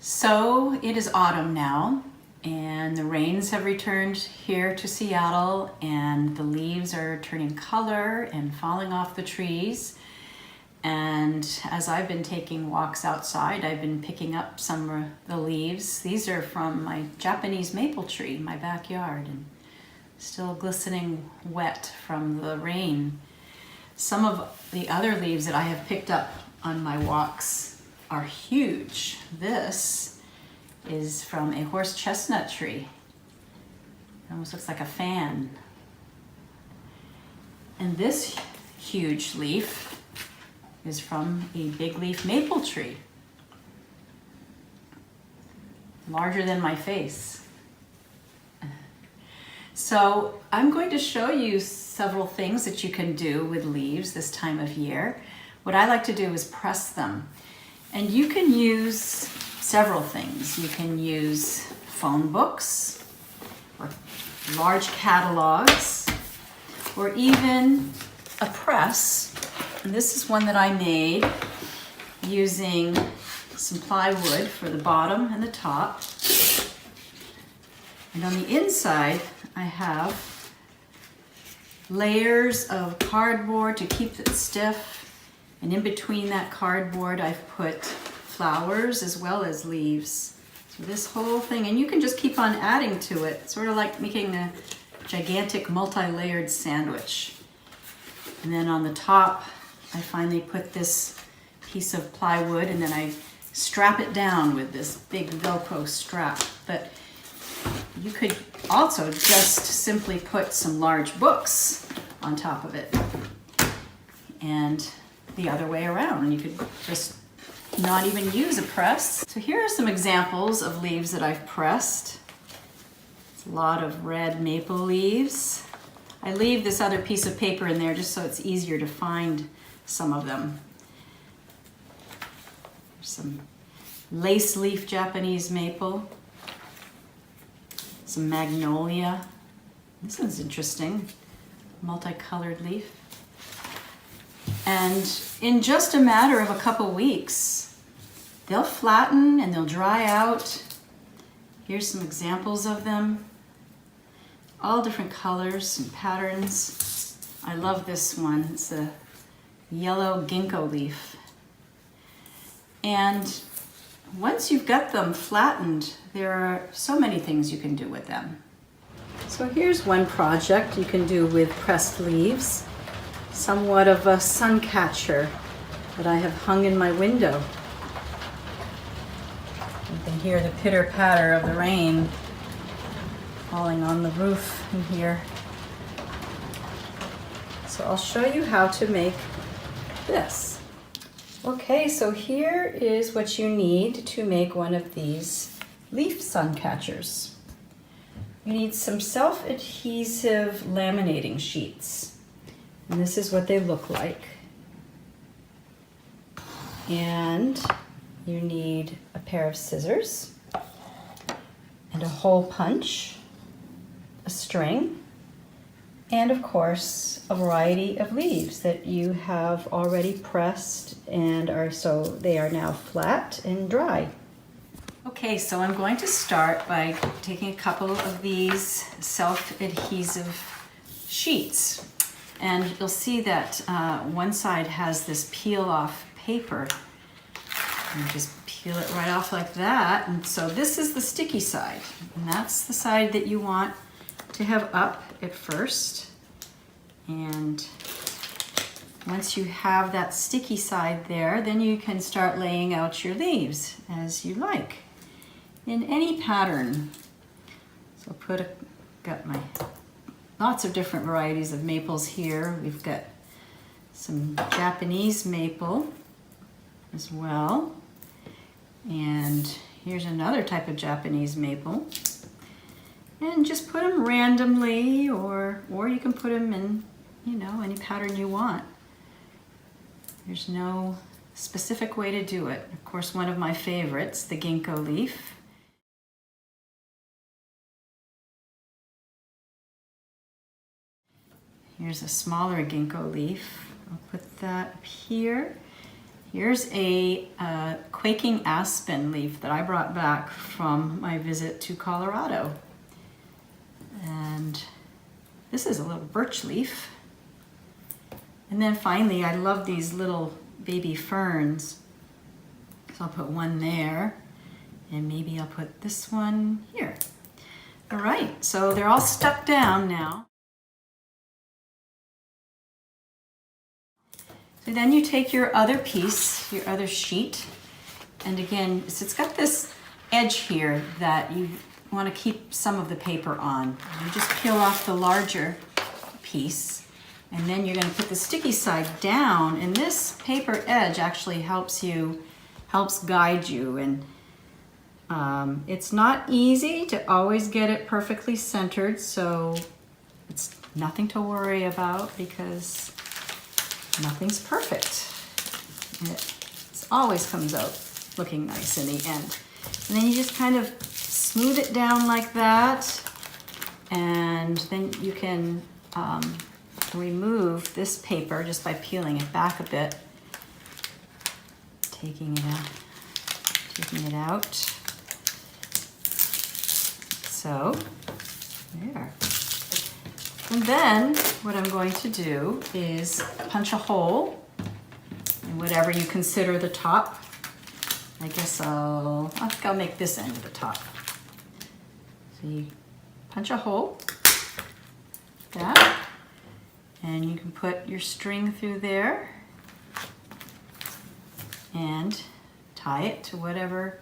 So it is autumn now, and the rains have returned here to Seattle, and the leaves are turning color and falling off the trees. And as I've been taking walks outside, I've been picking up some of the leaves. These are from my Japanese maple tree in my backyard, and still glistening wet from the rain. Some of the other leaves that I have picked up on my walks are huge. This is from a horse chestnut tree. It almost looks like a fan. And this huge leaf is from a big leaf maple tree. Larger than my face. So I'm going to show you several things that you can do with leaves this time of year. What I like to do is press them. And you can use several things. You can use phone books, or large catalogs, or even a press. And this is one that I made using some plywood for the bottom and the top. And on the inside, I have layers of cardboard to keep it stiff. And in between that cardboard, I've put flowers as well as leaves. So this whole thing, and you can just keep on adding to it, sort of like making a gigantic multi-layered sandwich. And then on the top, I finally put this piece of plywood, and then I strap it down with this big Velcro strap. But you could also just simply put some large books on top of it. And the other way around. You could just not even use a press. So here are some examples of leaves that I've pressed. It's a lot of red maple leaves. I leave this other piece of paper in there just so it's easier to find some of them. There's some lace leaf Japanese maple. Some magnolia. This one's interesting. Multicolored leaf. And in just a matter of a couple weeks, they'll flatten and they'll dry out. Here's some examples of them. All different colors and patterns. I love this one. It's a yellow ginkgo leaf. And once you've got them flattened, there are so many things you can do with them. So here's one project you can do with pressed leaves. Somewhat of a sun catcher that I have hung in my window. You can hear the pitter-patter of the rain falling on the roof in here. So I'll show you how to make this. Okay, so here is what you need to make one of these leaf sun catchers. You need some self-adhesive laminating sheets. And this is what they look like. And you need a pair of scissors and a hole punch, a string, and of course a variety of leaves that you have already pressed and they are now flat and dry. Okay, so I'm going to start by taking a couple of these self-adhesive sheets. And you'll see that one side has this peel-off paper. And just peel it right off like that. And so this is the sticky side. And that's the side that you want to have up at first. And once you have that sticky side there, then you can start laying out your leaves as you like, in any pattern. So got my lots of different varieties of maples here. We've got some Japanese maple as well. And here's another type of Japanese maple. And just put them randomly, or you can put them in, any pattern you want. There's no specific way to do it. Of course, one of my favorites, the Ginkgo Leaf. Here's a smaller ginkgo leaf. I'll put that up here. Here's a quaking aspen leaf that I brought back from my visit to Colorado. And this is a little birch leaf. And then finally, I love these little baby ferns. So I'll put one there, and maybe I'll put this one here. All right, so they're all stuck down now. So then you take your other piece, your other sheet, and again, it's got this edge here that you want to keep some of the paper on. You just peel off the larger piece, and then you're going to put the sticky side down, and this paper edge actually helps guide you. And it's not easy to always get it perfectly centered, so it's nothing to worry about because nothing's perfect. It always comes out looking nice in the end. And then you just kind of smooth it down like that, and then you can remove this paper just by peeling it back a bit, taking it out. So there. And then what I'm going to do is punch a hole in whatever you consider the top. I guess I think I'll make this end of the top. So you punch a hole, like that, and you can put your string through there and tie it to whatever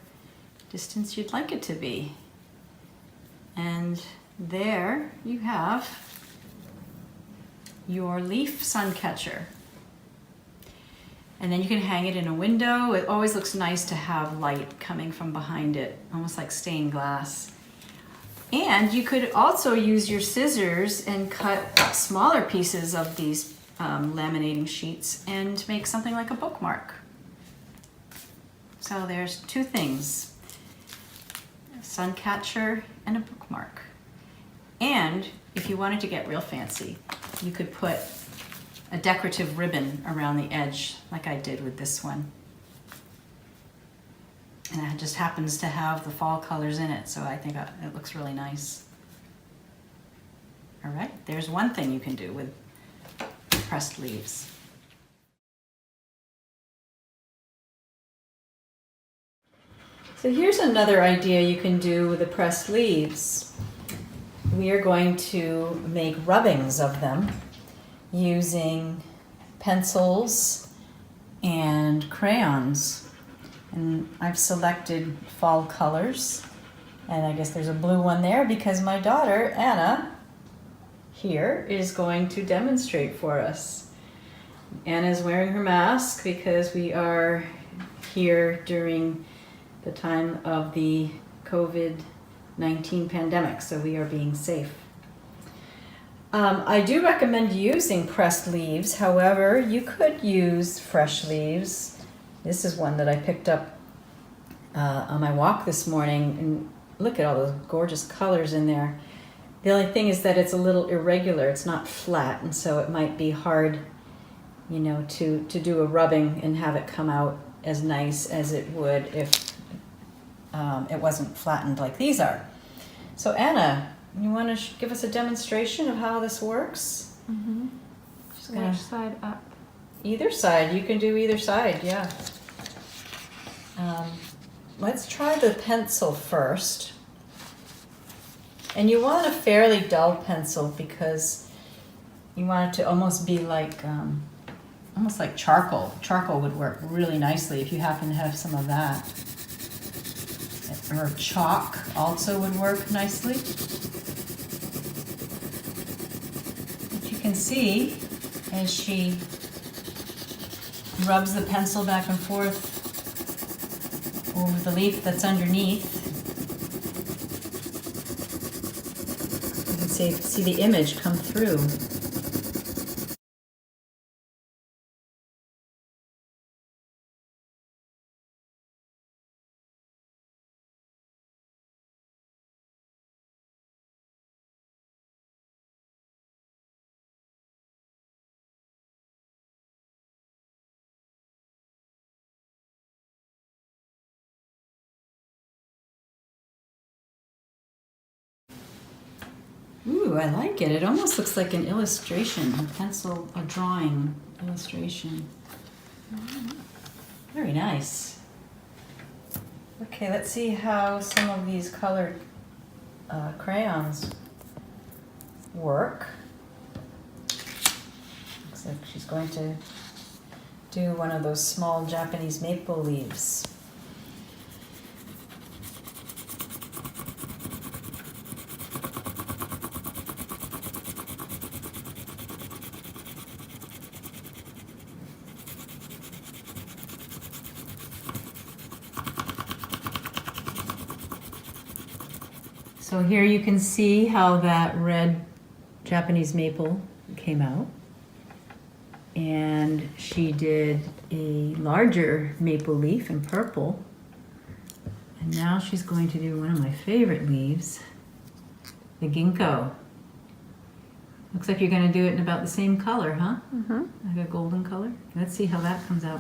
distance you'd like it to be. And there you have your leaf sun catcher. And then you can hang it in a window. It always looks nice to have light coming from behind it, almost like stained glass. And you could also use your scissors and cut smaller pieces of these laminating sheets and make something like a bookmark. So there's two things, a sun catcher and a bookmark. And if you wanted to get real fancy, you could put a decorative ribbon around the edge like I did with this one. And it just happens to have the fall colors in it, so I think it looks really nice. All right, there's one thing you can do with pressed leaves. So here's another idea you can do with the pressed leaves. We are going to make rubbings of them using pencils and crayons. And I've selected fall colors. And I guess there's a blue one there because my daughter, Anna, here is going to demonstrate for us. Anna's wearing her mask because we are here during the time of the COVID-19 pandemic, so we are being safe. I do recommend using pressed leaves. However, you could use fresh leaves. This is one that I picked up on my walk this morning, and look at all those gorgeous colors in there. The only thing is that it's a little irregular. It's not flat, and so it might be hard, you know, to do a rubbing and have it come out as nice as it would if it wasn't flattened like these are. So Anna, you want to give us a demonstration of how this works? Mm-hmm. Which side up? Either side. You can do either side, yeah. Let's try the pencil first. And you want a fairly dull pencil because you want it to almost be like, almost like charcoal. Charcoal would work really nicely if you happen to have some of that. Or chalk also would work nicely. But you can see as she rubs the pencil back and forth over the leaf that's underneath, you can see the image come through. Ooh, I like it. It almost looks like an illustration, a drawing illustration. Very nice. Okay, let's see how some of these colored crayons work. Looks like she's going to do one of those small Japanese maple leaves. So here you can see how that red Japanese maple came out. And she did a larger maple leaf in purple. And now she's going to do one of my favorite leaves, the ginkgo. Looks like you're going to do it in about the same color, huh? Mm-hmm. Like a golden color. Let's see how that comes out.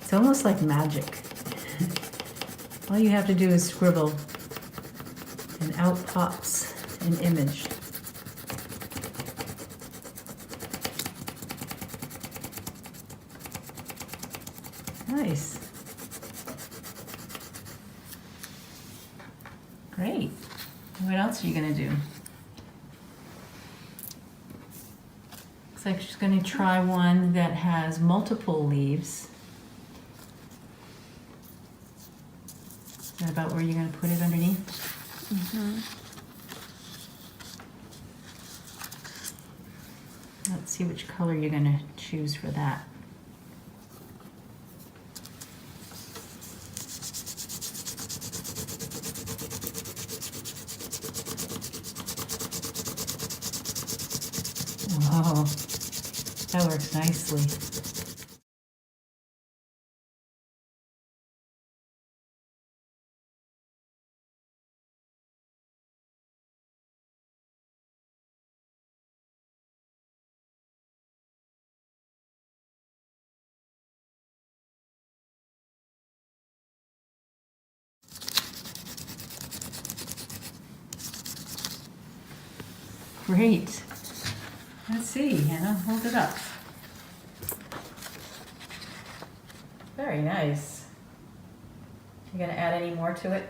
It's almost like magic. All you have to do is scribble and out pops an image. Nice. Great. What else are you going to do? Looks like she's going to try one that has multiple leaves. Is that about where you're going to put it underneath? Mm-hmm. Let's see which color you're going to choose for that. Oh, that works nicely. Great. Let's see, Hannah, hold it up. Very nice. You gonna add any more to it?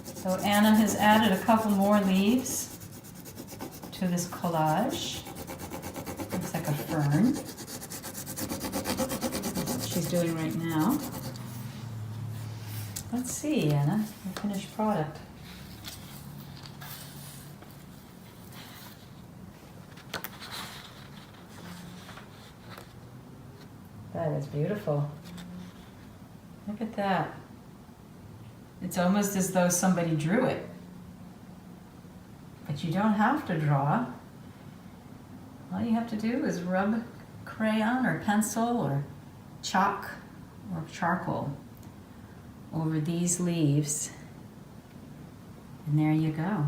So Anna has added a couple more leaves to this collage. Looks like a fern. That's what she's doing right now. Let's see, Anna, your finished product. That is beautiful. Look at that. It's almost as though somebody drew it. But you don't have to draw. All you have to do is rub crayon or pencil or chalk or charcoal over these leaves. And there you go.